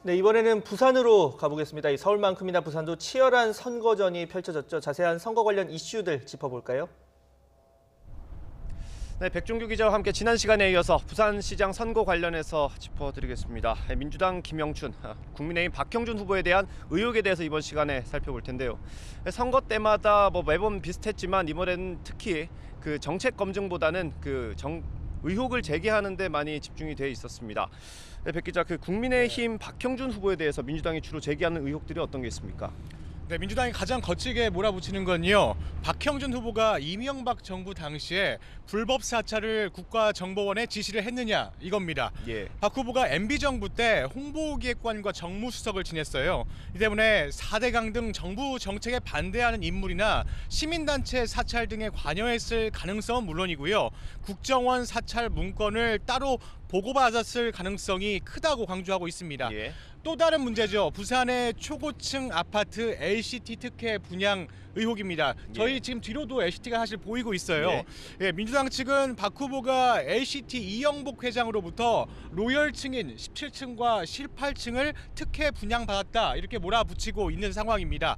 네, 이번에는 부산으로 가보겠습니다. 이 서울만큼이나 부산도 치열한 선거전이 펼쳐졌죠. 자세한 선거 관련 이슈들 짚어볼까요? 네, 백준규 기자와 함께 지난 시간에 이어서 부산시장 선거 관련해서 짚어드리겠습니다. 민주당 김영춘, 국민의힘 박형준 후보에 대한 의혹에 대해서 이번 시간에 살펴볼 텐데요. 선거 때마다 매번 비슷했지만 이번에는 특히 그 정책 검증보다는 의혹을 제기하는 데 많이 집중이 돼 있었습니다. 네, 백 기자, 국민의힘 박형준 후보에 대해서 민주당이 주로 제기하는 의혹들이 어떤 게 있습니까? 네, 민주당이 가장 거칠게 몰아붙이는 건요. 박형준 후보가 이명박 정부 당시에 불법 사찰을 국가정보원에 지시를 했느냐 이겁니다. 예. 박 후보가 MB 정부 때 홍보기획관과 정무수석을 지냈어요. 이 때문에 4대강 등 정부 정책에 반대하는 인물이나 시민단체 사찰 등에 관여했을 가능성은 물론이고요. 국정원 사찰 문건을 따로 보고받았을 가능성이 크다고 강조하고 있습니다. 예. 또 다른 문제죠. 부산의 초고층 아파트 LCT 특혜 분양 의혹입니다. 저희 지금 뒤로도 LCT가 사실 보이고 있어요. 네. 예, 민주당 측은 박 후보가 LCT 이영복 회장으로부터 로열층인 17층과 18층을 특혜 분양받았다 이렇게 몰아붙이고 있는 상황입니다.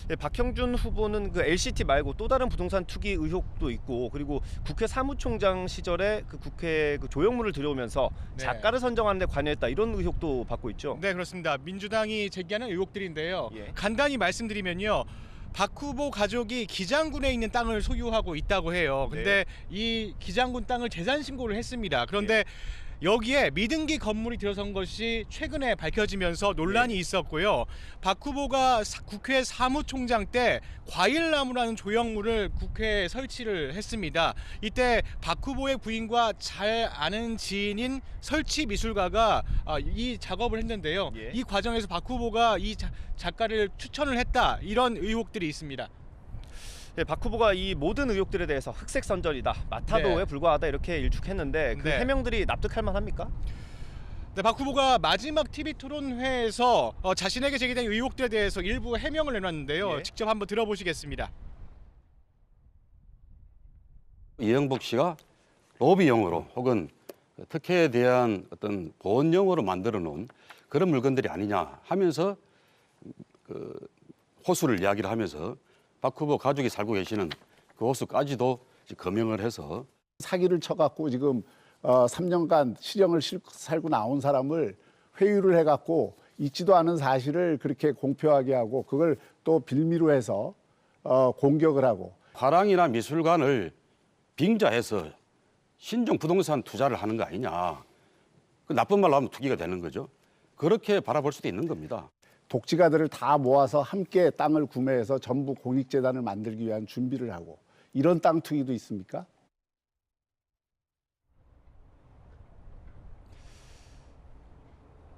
네, 박형준 후보는 LCT 말고 또 다른 부동산 투기 의혹도 있고, 그리고 국회 사무총장 시절에 국회 조형물을 들여오면서 네. 작가를 선정하는 데 관여했다, 이런 의혹도 받고 있죠. 네, 그렇습니다. 민주당이 제기하는 의혹들인데요. 예. 간단히 말씀드리면요. 박 후보 가족이 기장군에 있는 땅을 소유하고 있다고 해요. 근데 이 기장군 땅을 재산 신고를 했습니다. 그런데 여기에 미등기 건물이 들어선 것이 최근에 밝혀지면서 논란이 있었고요. 박 후보가 국회 사무총장 때 과일나무라는 조형물을 국회에 설치를 했습니다. 이때 박 후보의 부인과 잘 아는 지인인 설치 미술가가 이 작업을 했는데요. 예. 이 과정에서 박 후보가 이 작가를 추천을 했다, 이런 의혹들이 있습니다. 네, 박 후보가 이 모든 의혹들에 대해서 흑색 선전이다, 마타도에 불과하다, 이렇게 일축했는데 그 해명들이 납득할 만합니까? 네, 박 후보가 마지막 TV 토론회에서 자신에게 제기된 의혹들에 대해서 일부 해명을 내놨는데요. 예. 직접 한번 들어보시겠습니다. 이영복 씨가 로비용으로 혹은 특혜에 대한 어떤 보온용으로 만들어 놓은 그런 물건들이 아니냐 하면서 호수를 이야기를 하면서 박 후보 가족이 살고 계시는 그 호수까지도 검역을 해서 사기를 쳐갖고 지금 3년간 실형을 살고 나온 사람을 회유를 해갖고 있지도 않은 사실을 그렇게 공표하게 하고 그걸 또 빌미로 해서 공격을 하고, 화랑이나 미술관을 빙자해서 신종 부동산 투자를 하는 거 아니냐. 그 나쁜 말로 하면 투기가 되는 거죠. 그렇게 바라볼 수도 있는 겁니다. 독지가들을 다 모아서 함께 땅을 구매해서 전부 공익재단을 만들기 위한 준비를 하고, 이런 땅 투기도 있습니까?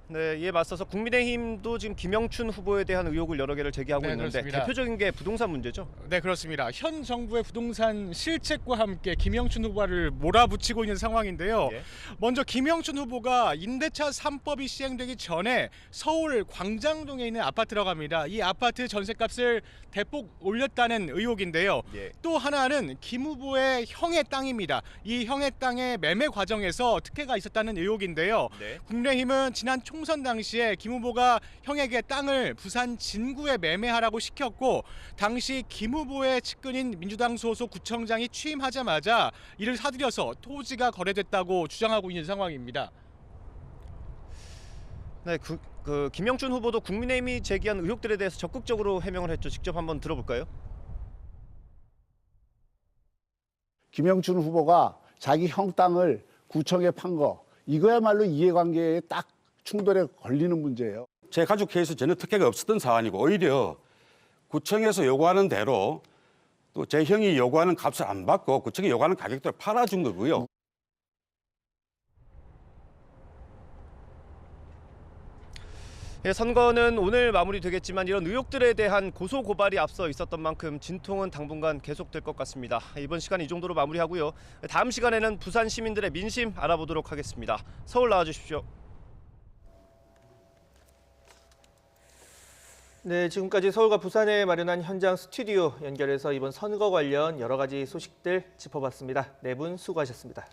네, 이에 맞서서 국민의힘도 지금 김영춘 후보에 대한 의혹을 여러 개를 제기하고 있는데 그렇습니다. 대표적인 게 부동산 문제죠. 네, 그렇습니다. 현 정부의 부동산 실책과 함께 김영춘 후보를 몰아붙이고 있는 상황인데요. 예. 먼저 김영춘 후보가 임대차 3법이 시행되기 전에 서울 광장동에 있는 아파트라고 합니다. 이 아파트 전셋값을 대폭 올렸다는 의혹인데요. 예. 또 하나는 김 후보의 형의 땅입니다. 이 형의 땅의 매매 과정에서 특혜가 있었다는 의혹인데요. 네. 국민의힘은 지난 총선 당시에 김 후보가 형에게 땅을 부산 진구에 매매하라고 시켰고, 당시 김 후보의 측근인 민주당 소속 구청장이 취임하자마자 이를 사들여서 토지가 거래됐다고 주장하고 있는 상황입니다. 네, 김영춘 후보도 국민의힘이 제기한 의혹들에 대해서 적극적으로 해명을 했죠. 직접 한번 들어볼까요? 김영춘 후보가 자기 형 땅을 구청에 판 거, 이거야말로 이해관계에 딱 충돌에 걸리는 문제예요. 제 가족 케이스 전혀 특혜가 없었던 사안이고, 오히려 구청에서 요구하는 대로 또 제 형이 요구하는 값을 안 받고 구청이 요구하는 가격대로 팔아준 거고요. 예, 선거는 오늘 마무리되겠지만 이런 의혹들에 대한 고소 고발이 앞서 있었던 만큼 진통은 당분간 계속될 것 같습니다. 이번 시간 이 정도로 마무리하고요. 다음 시간에는 부산 시민들의 민심 알아보도록 하겠습니다. 서울 나와주십시오. 네, 지금까지 서울과 부산에 마련한 현장 스튜디오 연결해서 이번 선거 관련 여러 가지 소식들 짚어봤습니다. 네 분 수고하셨습니다.